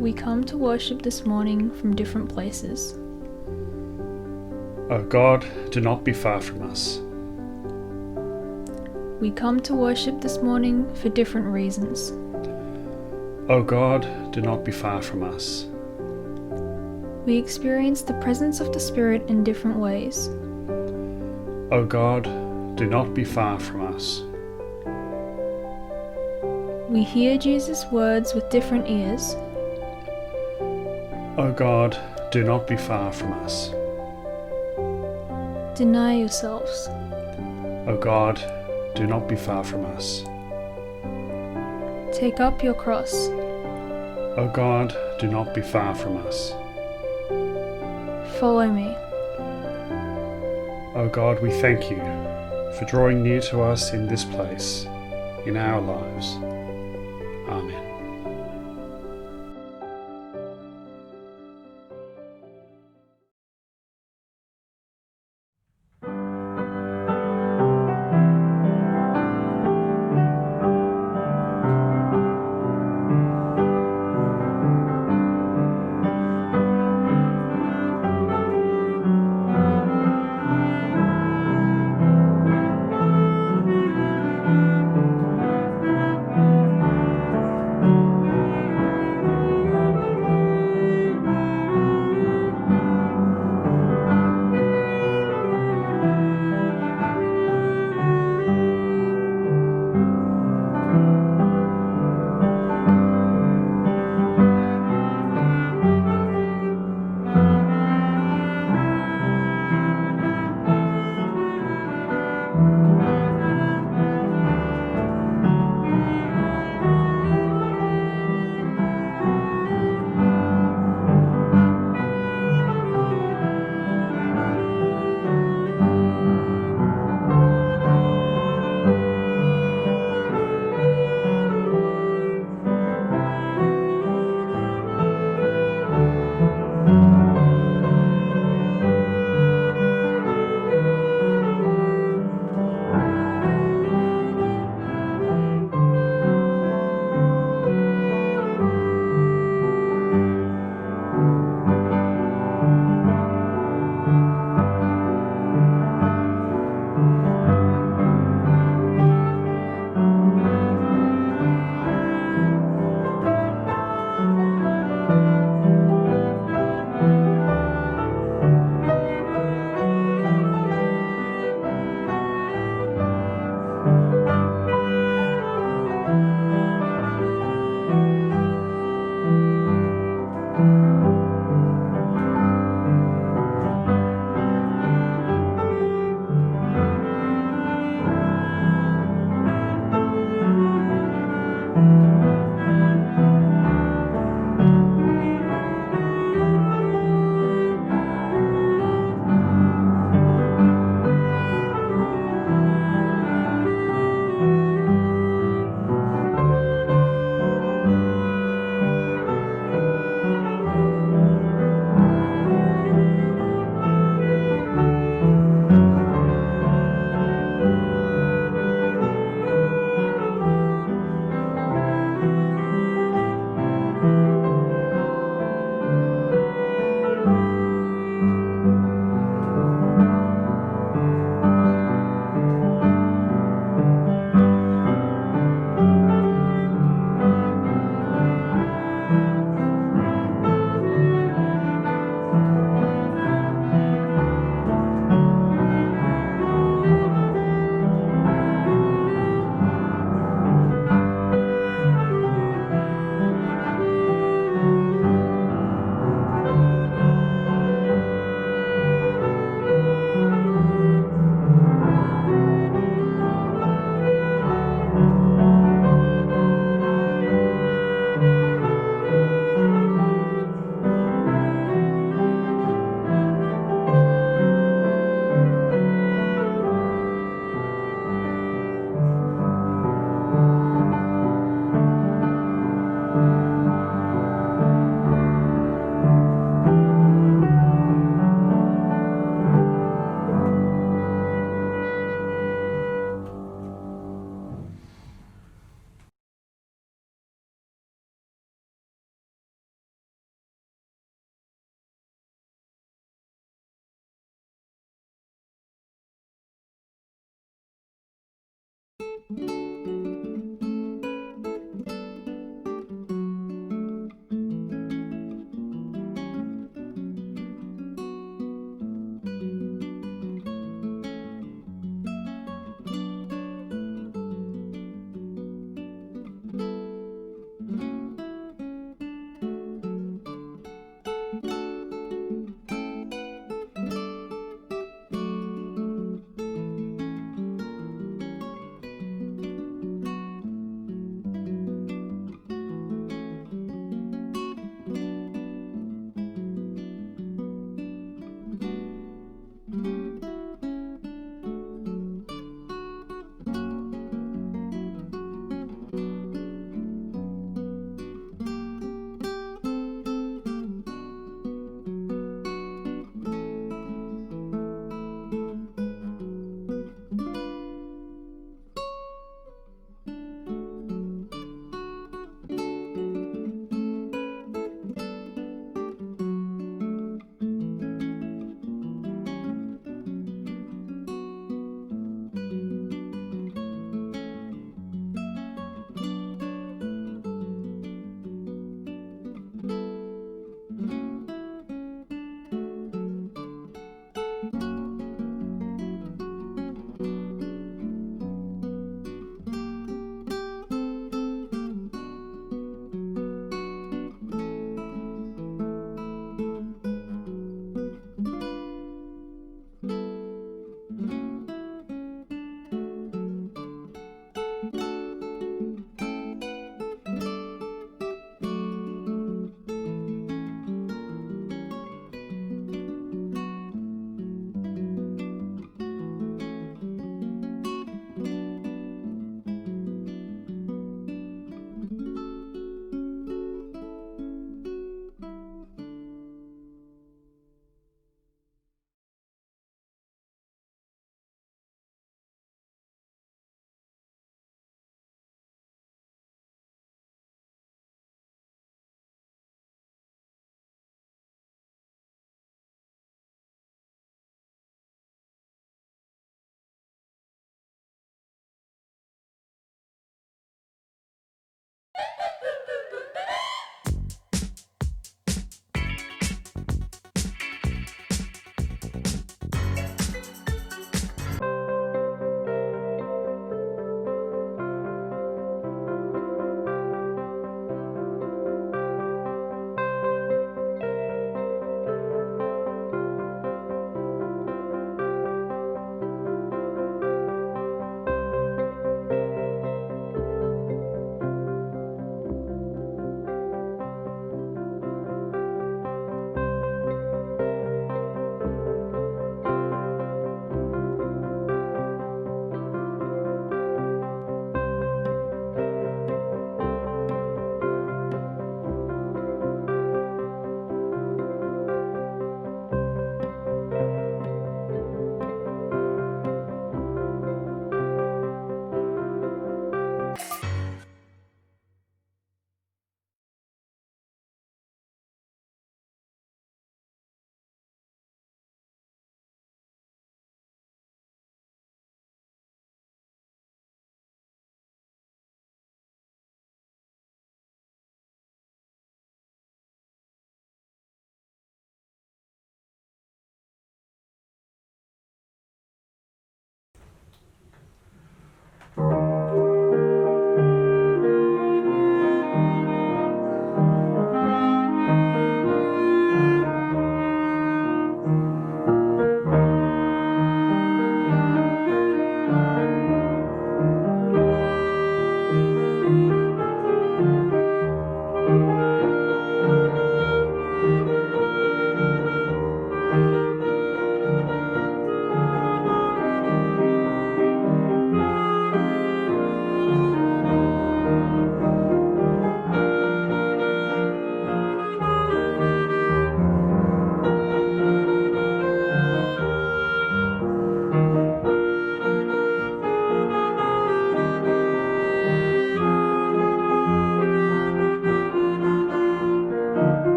We come to worship this morning from different places. O God, do not be far from us. We come to worship this morning for different reasons. O God, do not be far from us. We experience the presence of the Spirit in different ways. O God, do not be far from us. We hear Jesus' words with different ears. O God, do not be far from us. Deny yourselves. O God, do not be far from us. Take up your cross. O God, do not be far from us. Follow me. O God, we thank you for drawing near to us in this place, in our lives. Amen.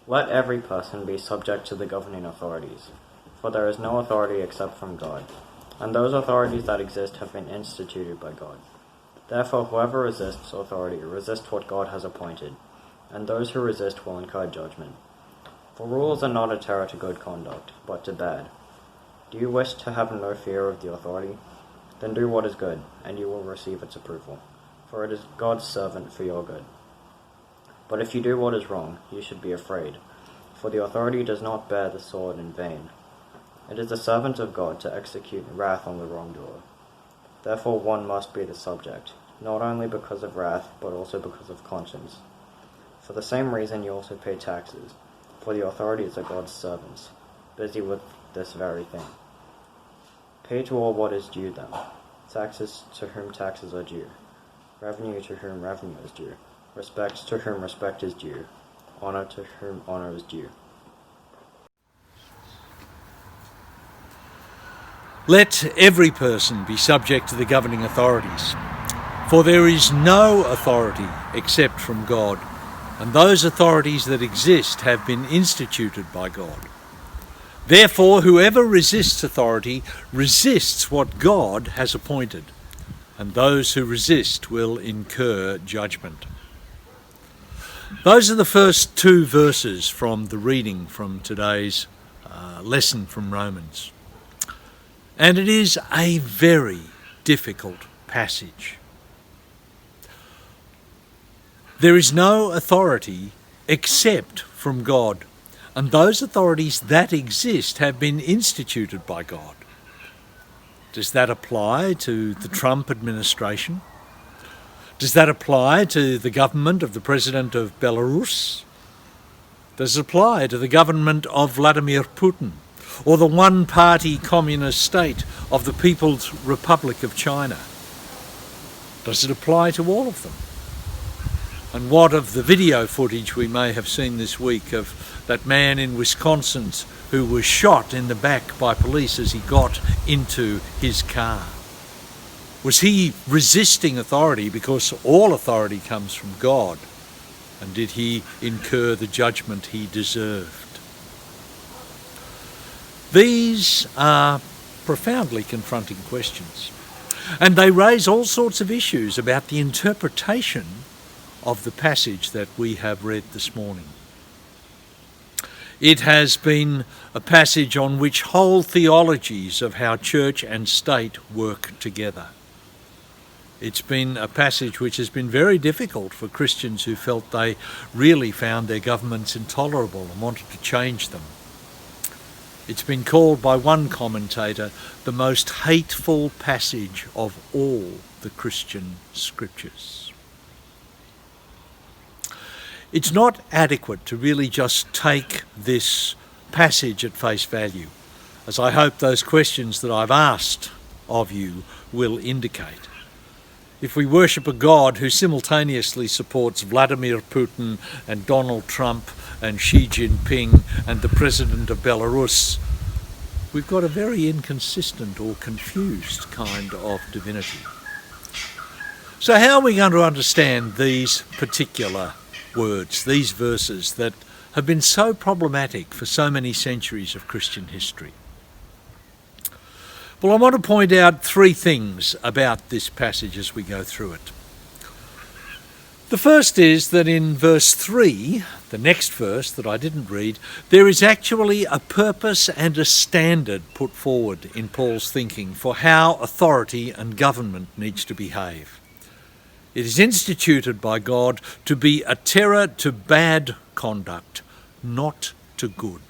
Let every person be subject to the governing authorities, for there is no authority except from God, and those authorities that exist have been instituted by God. Therefore, whoever resists authority resists what God has appointed, and those who resist will incur judgment. For rules are not a terror to good conduct, but to bad. Do you wish to have no fear of the authority? Then do what is good, and you will receive its approval, for it is God's servant for your good. But if you do what is wrong, you should be afraid, for the authority does not bear the sword in vain. It is the servant of God to execute wrath on the wrongdoer. Therefore one must be the subject, not only because of wrath, but also because of conscience. For the same reason you also pay taxes, for the authorities are God's servants, busy with this very thing. Pay to all what is due them, taxes to whom taxes are due, revenue to whom revenue is due, respect to whom respect is due, honor to whom honor is due. Let every person be subject to the governing authorities, for there is no authority except from God, and those authorities that exist have been instituted by God. Therefore, whoever resists authority resists what God has appointed, and those who resist will incur judgment. Those are the first two verses from the reading from today's lesson from Romans. And it is a very difficult passage. There is no authority except from God, and those authorities that exist have been instituted by God. Does that apply to the Trump administration? Does that apply to the government of the President of Belarus? Does it apply to the government of Vladimir Putin, or the one-party communist state of the People's Republic of China? Does it apply to all of them? And what of the video footage we may have seen this week of that man in Wisconsin who was shot in the back by police as he got into his car? Was he resisting authority because all authority comes from God? And did he incur the judgment he deserved? These are profoundly confronting questions, and they raise all sorts of issues about the interpretation of the passage that we have read this morning. It has been a passage on which whole theologies of how church and state work together. It's been a passage which has been very difficult for Christians who felt they really found their governments intolerable and wanted to change them. It's been called by one commentator the most hateful passage of all the Christian scriptures. It's not adequate to really just take this passage at face value, as I hope those questions that I've asked of you will indicate. If we worship a God who simultaneously supports Vladimir Putin and Donald Trump and Xi Jinping and the President of Belarus, we've got a very inconsistent or confused kind of divinity. So how are we going to understand these particular words, these verses that have been so problematic for so many centuries of Christian history? Well, I want to point out three things about this passage as we go through it. The first is that in verse 3, the next verse that I didn't read, there is actually a purpose and a standard put forward in Paul's thinking for how authority and government needs to behave. It is instituted by God to be a terror to bad conduct, not to good.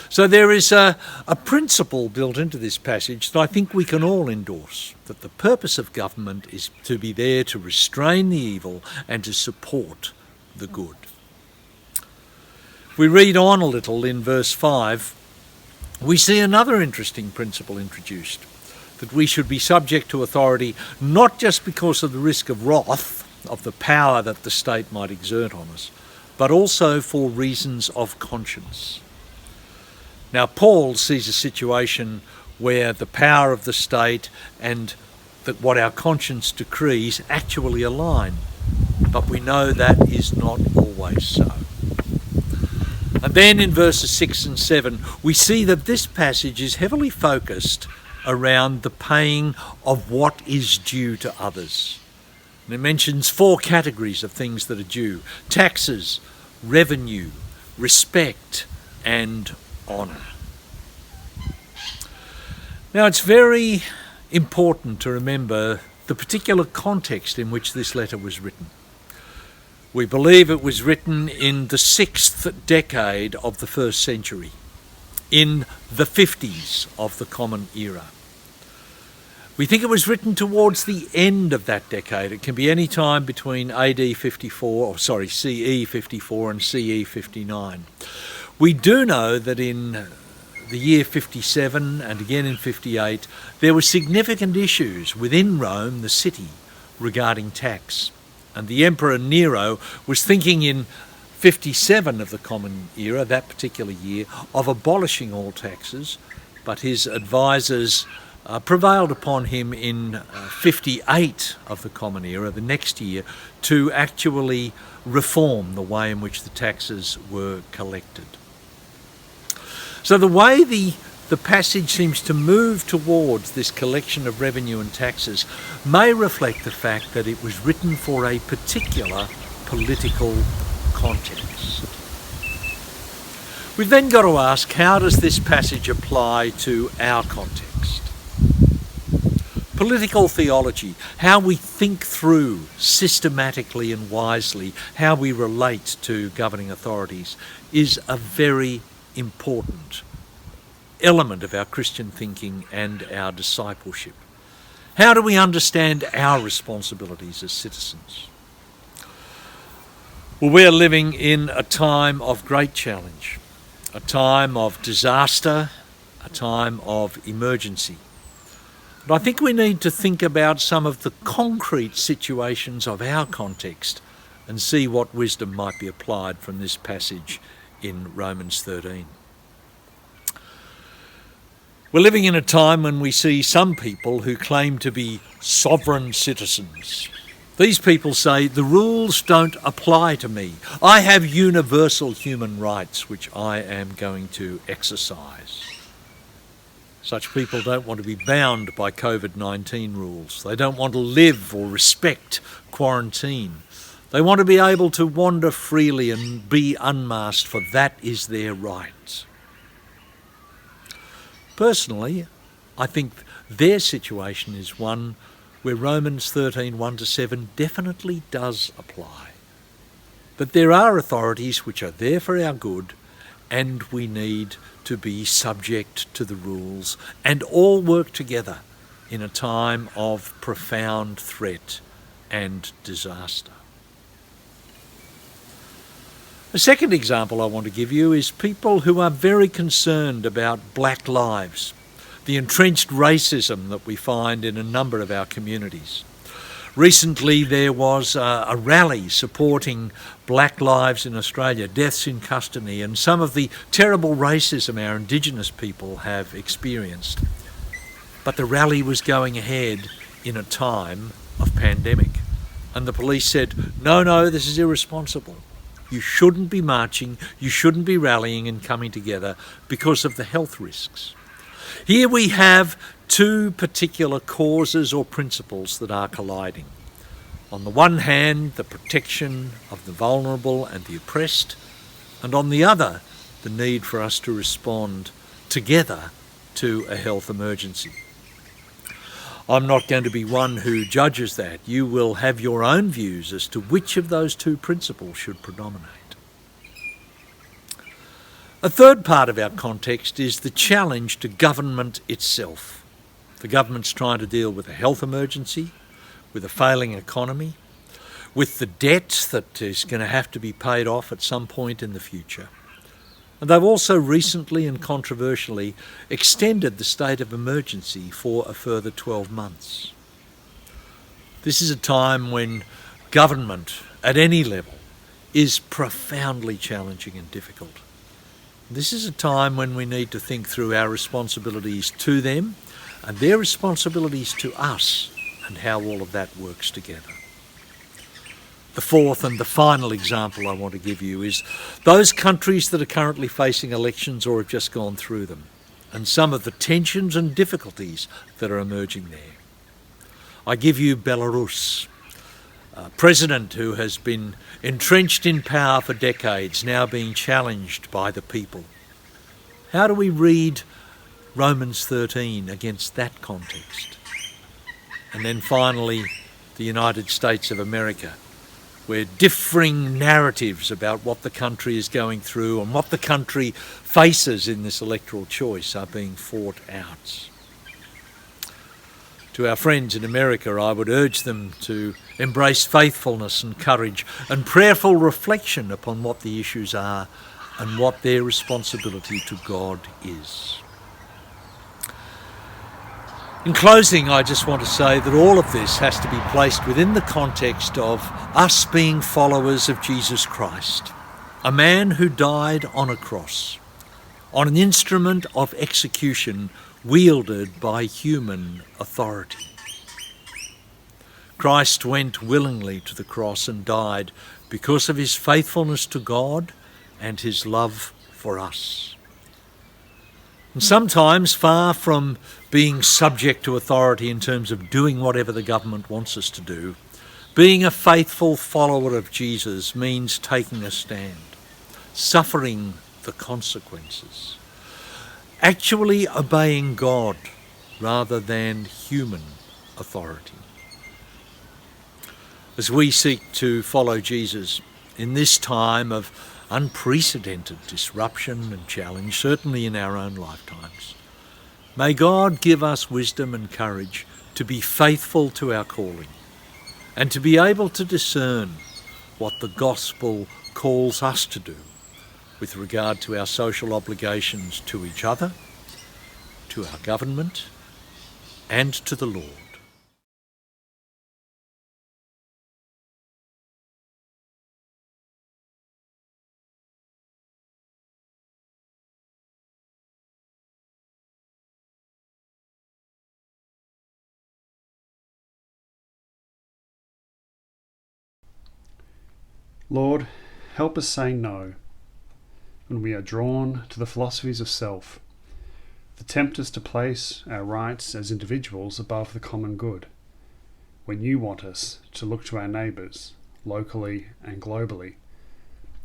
So there is a principle built into this passage that I think we can all endorse, that the purpose of government is to be there to restrain the evil and to support the good. If we read on a little in verse 5, we see another interesting principle introduced, that we should be subject to authority not just because of the risk of wrath, of the power that the state might exert on us, but also for reasons of conscience. Now, Paul sees a situation where the power of the state and that what our conscience decrees actually align, but we know that is not always so. And then in verses 6 and 7, we see that this passage is heavily focused around the paying of what is due to others. And it mentions 4 categories of things that are due: taxes, revenue, respect, and honour. Now, it's very important to remember the particular context in which this letter was written. We believe it was written in the 6th decade of the 1st century, in the 50s of the Common Era. We think it was written towards the end of that decade. It can be any time between CE 54 and CE 59. We do know that in the year 57 and again in 58, there were significant issues within Rome, the city, regarding tax. And the Emperor Nero was thinking in 57 of the Common Era, that particular year, of abolishing all taxes, but his advisors prevailed upon him in 58 of the Common Era, the next year, to actually reform the way in which the taxes were collected. So the way the passage seems to move towards this collection of revenue and taxes may reflect the fact that it was written for a particular political context. We've then got to ask, how does this passage apply to our context? Political theology, how we think through systematically and wisely how we relate to governing authorities, is a very important element of our Christian thinking and our discipleship. How do we understand our responsibilities as citizens? Well, we are living in a time of great challenge, a time of disaster, a time of emergency. But I think we need to think about some of the concrete situations of our context and see what wisdom might be applied from this passage in Romans 13. We're living in a time when we see some people who claim to be sovereign citizens. These people say, the rules don't apply to me. I have universal human rights which I am going to exercise. Such people don't want to be bound by COVID-19 rules. They don't want to live or respect quarantine. They want to be able to wander freely and be unmasked, for that is their right. Personally, I think their situation is one where Romans 13, 1-7 definitely does apply. But there are authorities which are there for our good, and we need to be subject to the rules and all work together in a time of profound threat and disaster. A second example I want to give you is people who are very concerned about black lives, the entrenched racism that we find in a number of our communities. Recently there was a rally supporting black lives in Australia, deaths in custody, and some of the terrible racism our Indigenous people have experienced. But the rally was going ahead in a time of pandemic, and the police said, no, this is irresponsible. You shouldn't be marching, you shouldn't be rallying and coming together because of the health risks. Here we have two particular causes or principles that are colliding. On the one hand, the protection of the vulnerable and the oppressed, and on the other, the need for us to respond together to a health emergency. I'm not going to be one who judges that. You will have your own views as to which of those two principles should predominate. A third part of our context is the challenge to government itself. The government's trying to deal with a health emergency, with a failing economy, with the debt that is going to have to be paid off at some point in the future. And they've also recently and controversially extended the state of emergency for a further 12 months. This is a time when government at any level is profoundly challenging and difficult. This is a time when we need to think through our responsibilities to them and their responsibilities to us and how all of that works together. The fourth and the final example I want to give you is those countries that are currently facing elections or have just gone through them, and some of the tensions and difficulties that are emerging there. I give you Belarus, a president who has been entrenched in power for decades, now being challenged by the people. How do we read Romans 13 against that context? And then finally, the United States of America, where differing narratives about what the country is going through and what the country faces in this electoral choice are being fought out. To our friends in America, I would urge them to embrace faithfulness and courage and prayerful reflection upon what the issues are and what their responsibility to God is. In closing, I just want to say that all of this has to be placed within the context of us being followers of Jesus Christ, a man who died on a cross, on an instrument of execution wielded by human authority. Christ went willingly to the cross and died because of his faithfulness to God and his love for us. And sometimes, far from being subject to authority in terms of doing whatever the government wants us to do, being a faithful follower of Jesus means taking a stand, suffering the consequences, actually obeying God rather than human authority. As we seek to follow Jesus in this time of unprecedented disruption and challenge, certainly in our own lifetimes, may God give us wisdom and courage to be faithful to our calling and to be able to discern what the gospel calls us to do with regard to our social obligations to each other, to our government, and to the Lord. Lord, help us say no when we are drawn to the philosophies of self, that tempt us to place our rights as individuals above the common good, when you want us to look to our neighbours, locally and globally,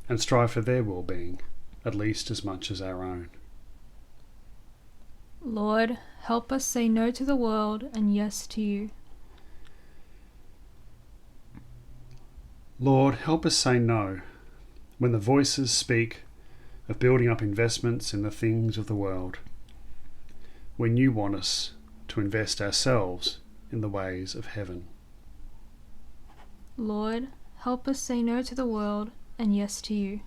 and strive for their well-being, at least as much as our own. Lord, help us say no to the world and yes to you. Lord, help us say no when the voices speak of building up investments in the things of the world, when you want us to invest ourselves in the ways of heaven. Lord, help us say no to the world and yes to you.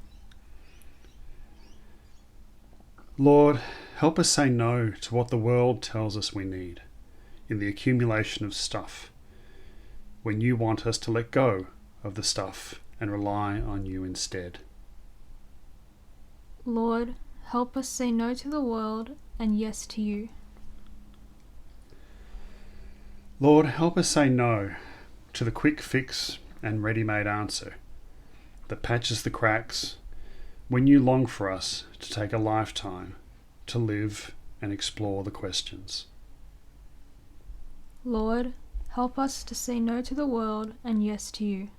Lord, help us say no to what the world tells us we need in the accumulation of stuff, when you want us to let go of the stuff and rely on you instead. Lord, help us say no to the world and yes to you. Lord, help us say no to the quick fix and ready-made answer that patches the cracks when you long for us to take a lifetime to live and explore the questions. Lord, help us to say no to the world and yes to you.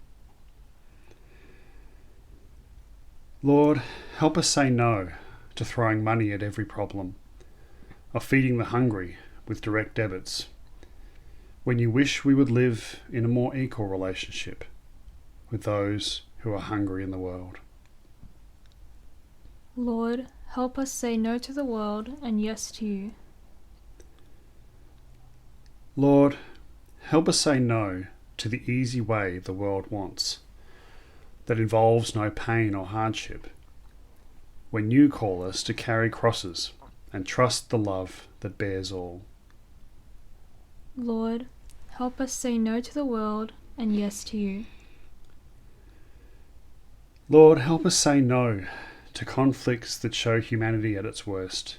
Lord, help us say no to throwing money at every problem, of feeding the hungry with direct debits, when you wish we would live in a more equal relationship with those who are hungry in the world. Lord, help us say no to the world and yes to you. Lord, help us say no to the easy way the world wants, that involves no pain or hardship, when you call us to carry crosses and trust the love that bears all. Lord, help us say no to the world and yes to you. Lord, help us say no to conflicts that show humanity at its worst,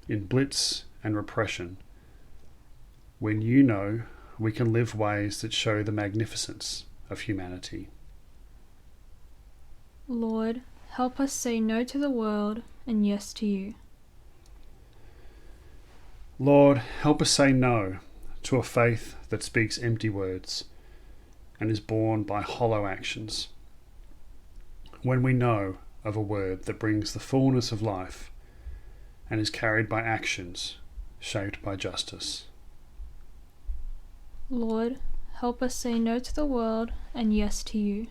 in blitz and repression, when you know we can live ways that show the magnificence of humanity. Lord, help us say no to the world and yes to you. Lord, help us say no to a faith that speaks empty words and is born by hollow actions, when we know of a word that brings the fullness of life and is carried by actions shaped by justice. Lord, help us say no to the world and yes to you.